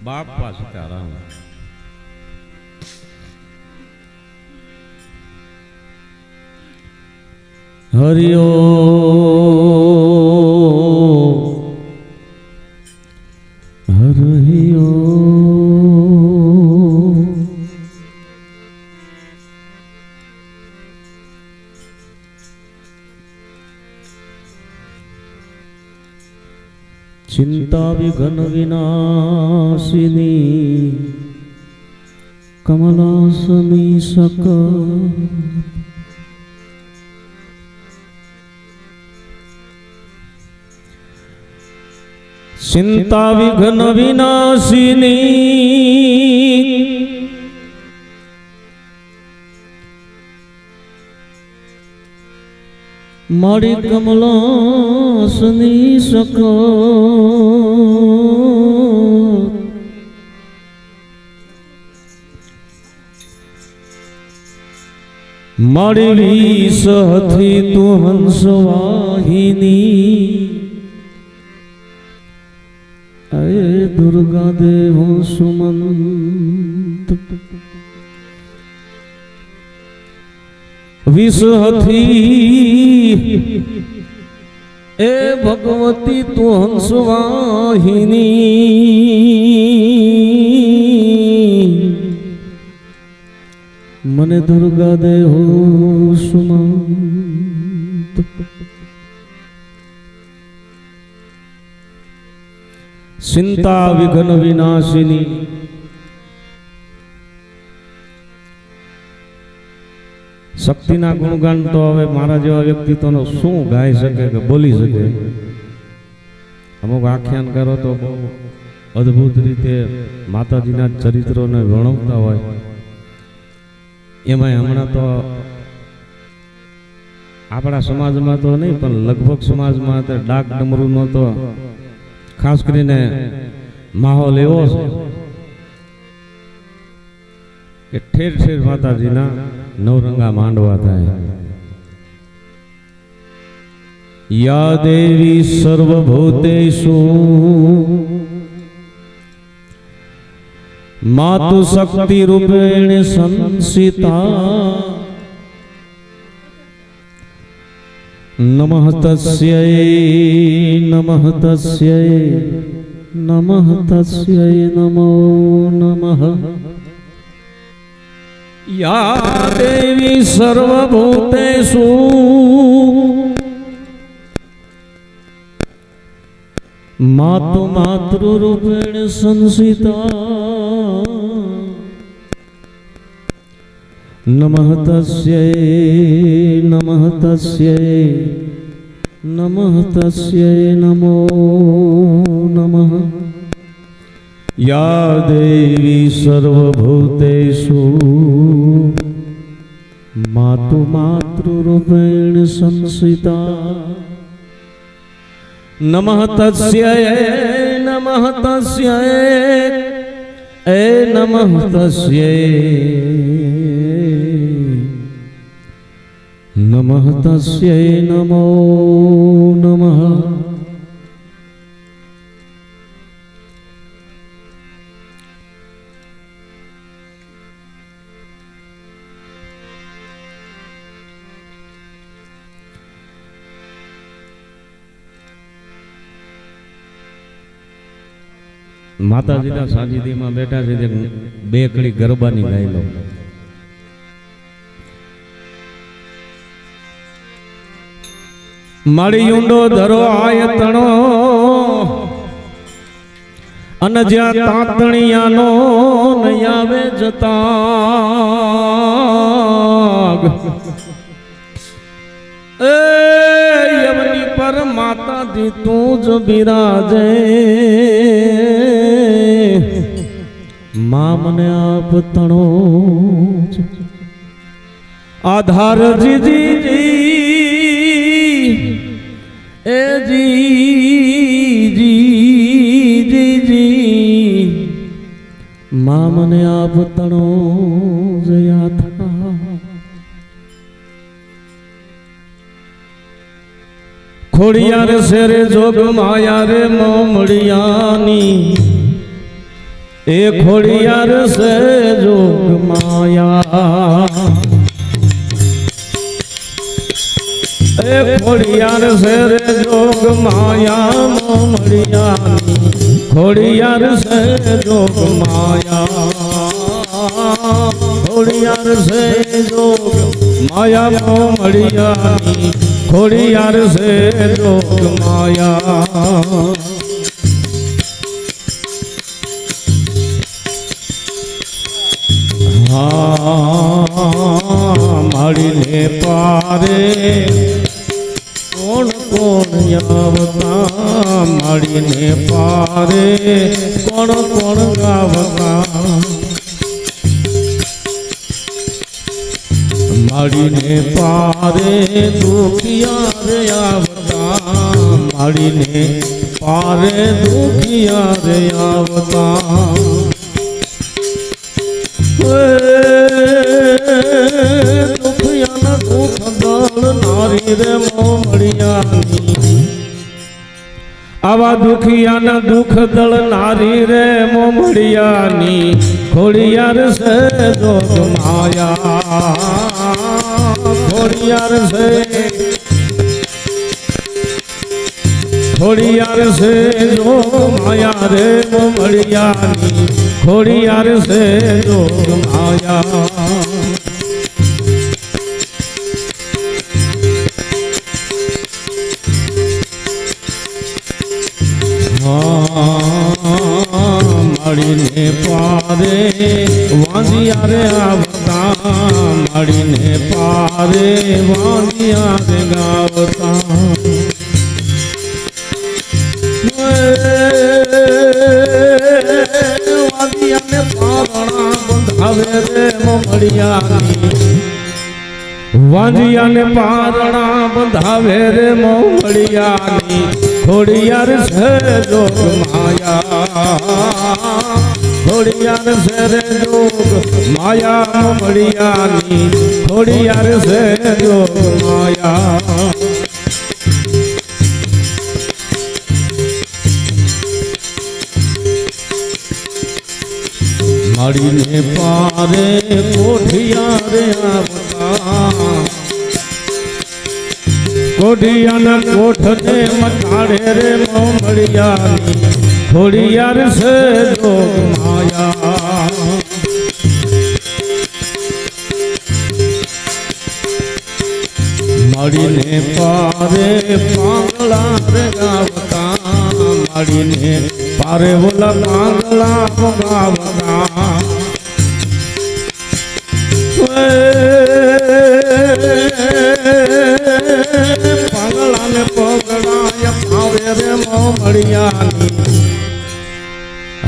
બાપા સીતારામ. હરિઓ હરિયો चिंता विघ्न विनाशिनी कमलासनी सक चिंता विघ्न विनाशिनी मारी कमलासनी सक मारी वीस हथी तू हंसवाहिनी अये दुर्गा देव सुमंत वीस हथी ए भगवती तू हंसवाहिनी मने दुर्गा दे हो सुमंत चिंता विघ्न विनाशिनी शक्तिना गुणगान तो हवे मारा जेवा व्यक्तित्वनो शुं गाई सके के बोली सके। अमुक आख्यान करो तो बहु अद्भुत रीते माताजीना चरित्रोने वर्णवता होय। एमां हमणां तो आपणा समाजमां तो नहीं पण लगभग समाजमां तो डाक डमरूनो तो खास करीने माहोल एवो छे के ठेर ठेर माताजीना नवरंगा मांडवा थाय। या देवी सर्वभूतेषु मातु शक्ति रूपेण संसिता नमः तस्यै नमः तस्यै नमः तस्यै नमो नमः। या देवी सर्वभूतेषु मातु मातृरूपेण संसिता नमः तस्यै नमः तस्यै नमः तस्यै नमो नमः। या देवी सर्वभूतेषु मातु मातृरूपेण संसिता नमः तस्यै नमः तस्यै नमः तस्यै नमः तस्यै नमो नमः। माताजीना सानिध्यमां बेठा छे बे कड़ी गरबानी गाई लो। मारी यूंडो धरो आयतणो अन ज्या तातणियानो नहीं आवे जताग ए यवनी पर माता दी तू ज बिराजे मां मने आप तणो आधार जी जी जी ए जी जी जी जी मां मने आप तणो जया था ખોડિયાર શેરે જોગ માયા રે મોમડિયાની એ ખોડિયાર સે જોગ માયા એ ખોડિયાર શેરે જોગ માયા મોમડિયાની ખોડિયાર સે જોગ માયા ખોડિયાર સે જોગ માયા મોમડિયાની ખોડિયાર સે જોગ માયા મળીને પારે કોણ કોણ આવતા મળીને પારે કોણ કોણ ગાવતા મળીને પારે દુખિયા રે આવતા મળીને પારે દુખિયા રે આવતા દુખિયાના દુઃખ દળ નારી રે મોમડિયાની આવા દુખિયાના દુઃખ દળ નારી રે મોમડિયાની ખોડિયાર સે જોગ માયા ખોડિયાર સે ખોડિયાર સે જોગ માયા રે મોમડિયાની ખોડિયાર સે જોગ માયા મળીને પારે વાંધિયા રે આવતા મળીને પારે વાંધિયા રે ગાવતા વાંધિયાને પારણા બંધાવે રે મોમડિયાની વાંધિયાને પારણા બંધાવે રે મોમડિયાની ખોડિયાર સે જોગ માયા ખોડિયાર સે રે જોગ માયા મોમડિયાની ખોડિયાર સે જોગ માયા મળીને પારે કોઠિયા રે આવતા કોઠિયાના કોઠને મટાડે રે મોમડિયાની ખોડિયાર સે જોગ માયા મળીને પારે પાંગલા રે ગાવતા મળીને પારે બોલા પાંગલા ગાવતા પાંગલાને પગડાય પાવે રે મોમડિયાની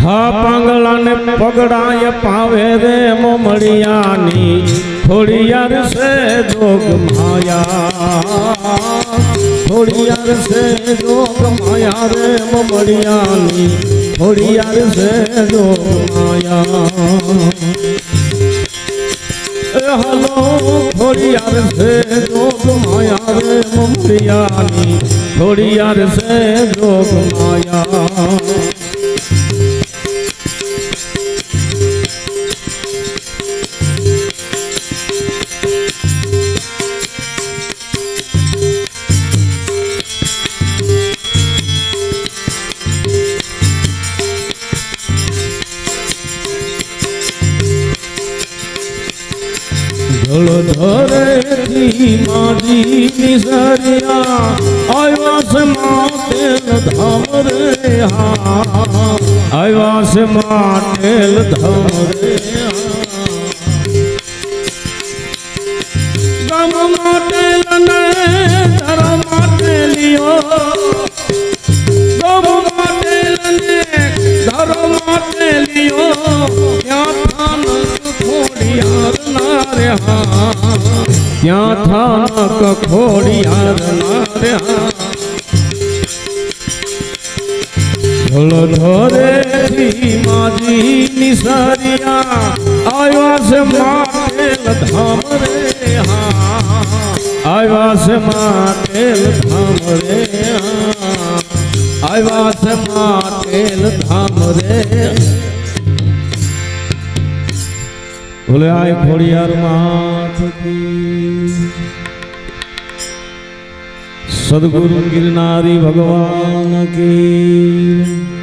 હા પાંગલાને પગડાય પાવે રે મોમડિયાની ખોડિયાર સે જોગ માયા ખોડિયાર સે જોગ માયા રે મોમડિયાની ખોડિયાર સે જોગ માયા હલો ખોડિયાર સે જોગ માયા રે મોમડિયાની ખોડિયાર સે જોગ માયા ધરેથી માજી નિસરિયા આવ્યા છે માટેલ ધામ રે હા આવ્યા છે માટેલ ધામ રે ગમ માટેલ ને ધર્મ માટેલિયો ગમ માટેલ ને ધર્મ માટેલિયો ત્યાં થાન ખોડિયાર ના રે ત્યાં થાનક ખોડિયાર ના રે ઢોલ ધરેથી માજી નિસરિયા આવ્યા છે માટેલ ધામ રે હા આવ્યા છે માટેલ ધામ રે આવ્યા છે માટેલ ધામ રે બોલે આય ખોડિયાર માત કી સદગુરુ ગિરનારી ભગવાન કી